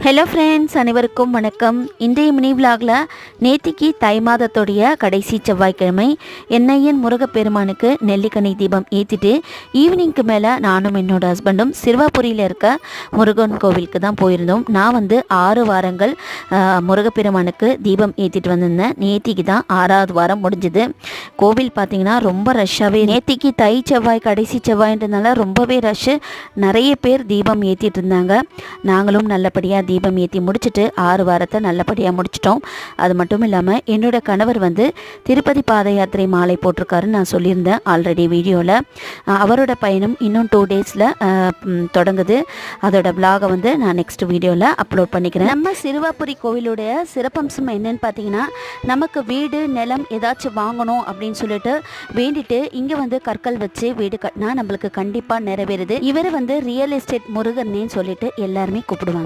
Hello friends, அனைவருக்கும் வணக்கம். இன்றைய மினி விலாகில் நேத்திக்கு தை மாதத்துடைய கடைசி செவ்வாய்க்கிழமை எண்ணெயன் முருகப்பெருமானுக்கு நெல்லிக்கனி தீபம் ஏற்றிட்டு ஈவினிங்க்கு மேலே நானும் என்னோட ஹஸ்பண்டும் சிறுவாபுரியில் இருக்க முருகன் கோவிலுக்கு தான் போயிருந்தோம். நான் 6 வாரங்கள் முருகப்பெருமானுக்கு தீபம் ஏற்றிட்டு வந்திருந்தேன். நேத்திக்கு தான் 6வது வாரம் முடிஞ்சுது. கோவில் பார்த்திங்கன்னா ரொம்ப ரஷ்ஷாகவே, நேத்திக்கு தை செவ்வாய் கடைசி செவ்வாய்ன்றதுனால ரொம்பவே ரஷ்ஷு. நிறைய பேர் தீபம் ஏற்றிட்டு இருந்தாங்க. நாங்களும் நல்லபடியாக தீபம் ஏற்றி முடிச்சுட்டு 6 வாரத்தை நல்லபடியாக முடிச்சிட்டோம். அது மட்டும் இல்லாமல் என்னோட கணவர் திருப்பதி பாத யாத்திரை மாலை போட்டிருக்காருன்னு நான் சொல்லியிருந்தேன் ஆல்ரெடி வீடியோவில். அவரோட பயணம் இன்னும் 2 டேஸில் தொடங்குது. அதோட விலாகை நான் நெக்ஸ்ட் வீடியோவில் அப்லோட் பண்ணிக்கிறேன். நம்ம சிறுவாபுரி கோவிலுடைய சிறப்பம்சம் என்னன்னு பார்த்தீங்கன்னா, நமக்கு வீடு நிலம் ஏதாச்சும் வாங்கணும் அப்படின்னு சொல்லிட்டு வேண்டிட்டு இங்கே கற்கள் வச்சு வீடு கட்டினா நம்மளுக்கு கண்டிப்பாக நிறைவேறுது. இவர் ரியல் எஸ்டேட் முருகன்னேன்னு சொல்லிட்டு எல்லாருமே கூப்பிடுவாங்க.